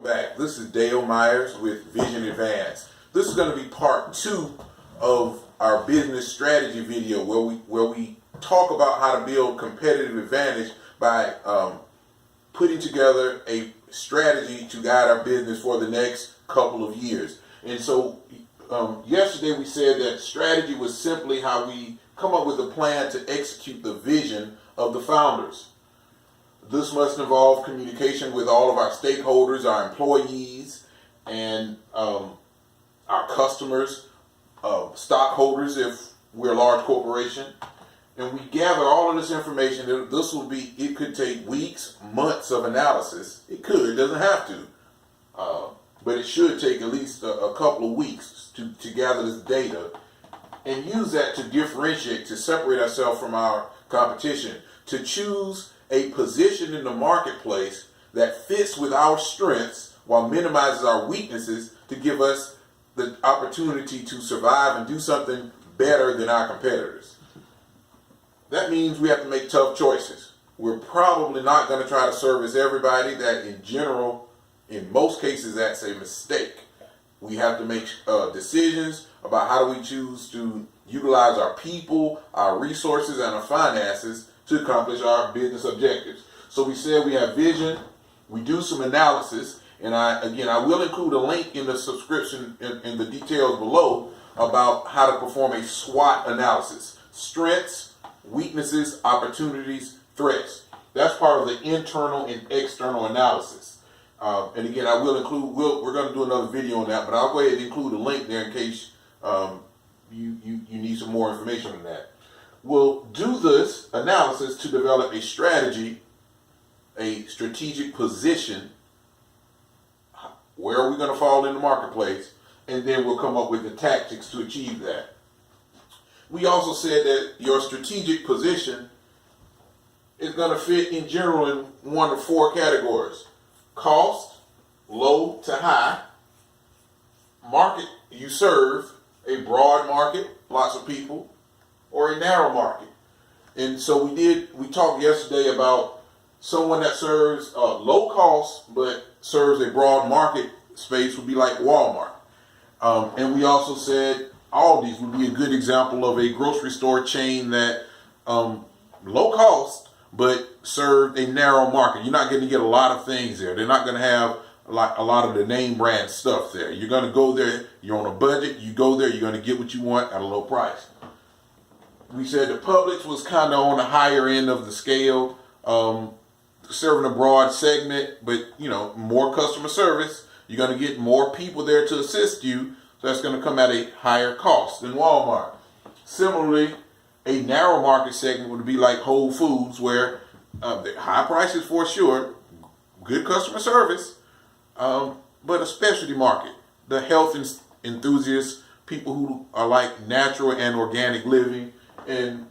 Back. This is Dale Myers with Vision Advance. This is going to be part 2 of our business strategy video where we talk about how to build competitive advantage by putting together a strategy to guide our business for the next couple of years. And so yesterday we said that strategy was simply how we come up with a plan to execute the vision of the founders. This must involve communication with all of our stakeholders, our employees, and our customers, stockholders if we're a large corporation. And we gather all of this information. It could take weeks, months of analysis. It doesn't have to. But it should take at least a couple of weeks to gather this data and use that to differentiate, to separate ourselves from our competition, to choose a position in the marketplace that fits with our strengths while minimizes our weaknesses to give us the opportunity to survive and do something better than our competitors. That means we have to make tough choices. We're probably not going to try to service everybody. That in general, in most cases, that's a mistake. We have to make decisions about how do we choose to utilize our people, our resources, and our finances to accomplish our business objectives. So we said we have vision, we do some analysis, and I will include a link in the subscription in the details below about how to perform a SWOT analysis. Strengths, weaknesses, opportunities, threats. That's part of the internal and external analysis. And again, I will include, we're going to do another video on that, but I'll go ahead and include a link there in case you need some more information on that. We'll do this analysis to develop a strategy, a strategic position. Where are we going to fall in the marketplace? And then we'll come up with the tactics to achieve that. We also said that your strategic position is going to fit in general in one of 4 categories. Cost, low to high. Market you serve, a broad market, lots of people, or a narrow market. And so we talked yesterday about someone that serves low cost but serves a broad market space would be like Walmart. And we also said Aldi's would be a good example of a grocery store chain that low cost but served a narrow market. You're not going to get a lot of things there. They're not going to have a lot of the name brand stuff there. You're going to go there, you're on a budget, you go there, you're going to get what you want at a low price. We said the Publix was kind of on the higher end of the scale, serving a broad segment, but more customer service. You're going to get more people there to assist you, so that's going to come at a higher cost than Walmart. Similarly, a narrow market segment would be like Whole Foods, where the high prices for sure, good customer service, but a specialty market. The health enthusiasts, people who are like natural and organic living, and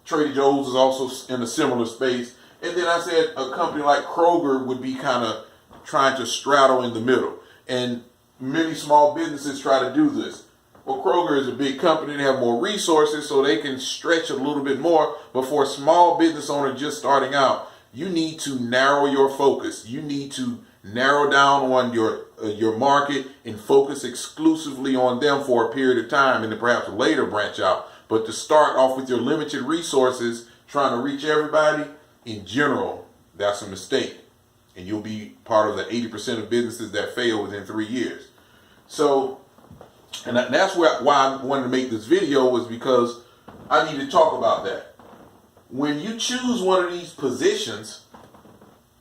Trader Joe's is also in a similar space. And then I said a company like Kroger would be kind of trying to straddle in the middle. And many small businesses try to do this. Well, Kroger is a big company. They have more resources, so they can stretch a little bit more. But for a small business owner just starting out, you need to narrow your focus. You need to narrow down on your market and focus exclusively on them for a period of time, and then perhaps later branch out. But to start off with your limited resources, trying to reach everybody, in general, that's a mistake. And you'll be part of the 80% of businesses that fail within 3 years. So, and that's why I wanted to make this video, was because I need to talk about that. When you choose one of these positions,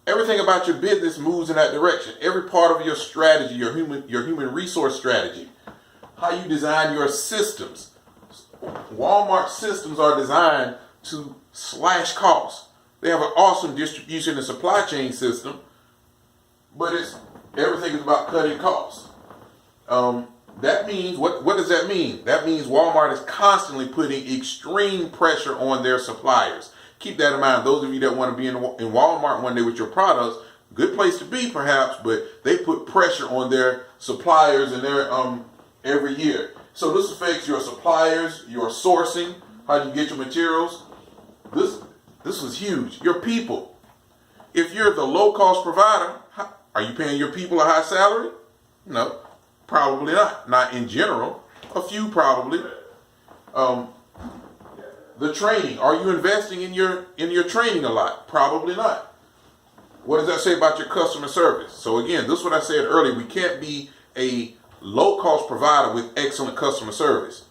everything about your business moves in that direction. Every part of your strategy, your human resource strategy, how you design your systems. Walmart systems are designed to slash costs. They have an awesome distribution and supply chain system, but everything is about cutting costs. That means, what does that mean? That means Walmart is constantly putting extreme pressure on their suppliers. Keep that in mind. Those of you that want to be in Walmart one day with your products, good place to be perhaps, but they put pressure on their suppliers and their every year. So this affects your suppliers, your sourcing, how you get your materials. This was huge. Your people. If you're the low-cost provider, Are you paying your people a high salary? No, probably not. Not in general. A few probably. The training. Are you investing in your training a lot? Probably not. What does that say about your customer service? So again, this is what I said earlier. We can't be a low-cost provider with excellent customer service.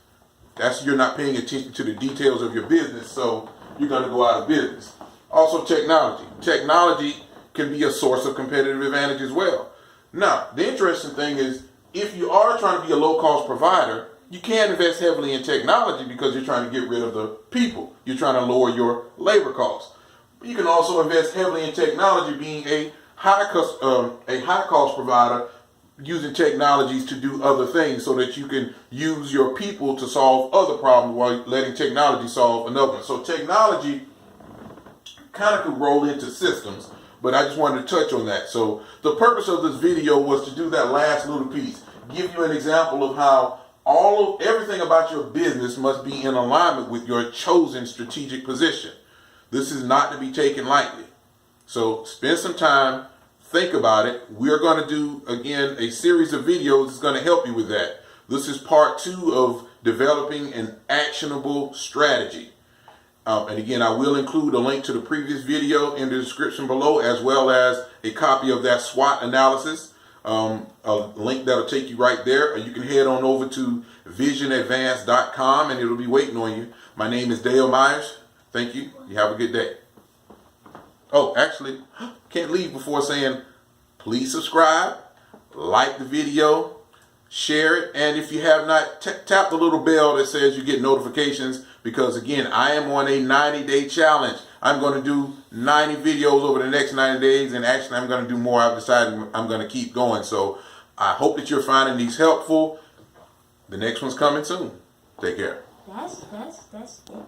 You're not paying attention to the details of your business, so you're going to go out of business. Also, technology. Technology can be a source of competitive advantage as well. Now, the interesting thing is, if you are trying to be a low-cost provider, you can't invest heavily in technology because you're trying to get rid of the people. You're trying to lower your labor costs. But you can also invest heavily in technology, being a high-cost provider, using technologies to do other things so that you can use your people to solve other problems while letting technology solve another one. So technology kind of could roll into systems, but I just wanted to touch on that. So the purpose of this video was to do that last little piece, give you an example of how everything about your business must be in alignment with your chosen strategic position. This is not to be taken lightly. So spend some time, think about it. We're going to do, again, a series of videos that's going to help you with that. This is part 2 of developing an actionable strategy. And again, I will include a link to the previous video in the description below, as well as a copy of that SWOT analysis. A link that'll take you right there. Or you can head on over to visionadvance.com and it'll be waiting on you. My name is Dale Myers. Thank you. You have a good day. Oh, actually, can't leave before saying, please subscribe, like the video, share it, and if you have not, tap the little bell that says you get notifications, because again, I am on a 90-day challenge. I'm going to do 90 videos over the next 90 days, and actually I'm going to do more. I've decided I'm going to keep going, so I hope that you're finding these helpful. The next one's coming soon. Take care. That's it.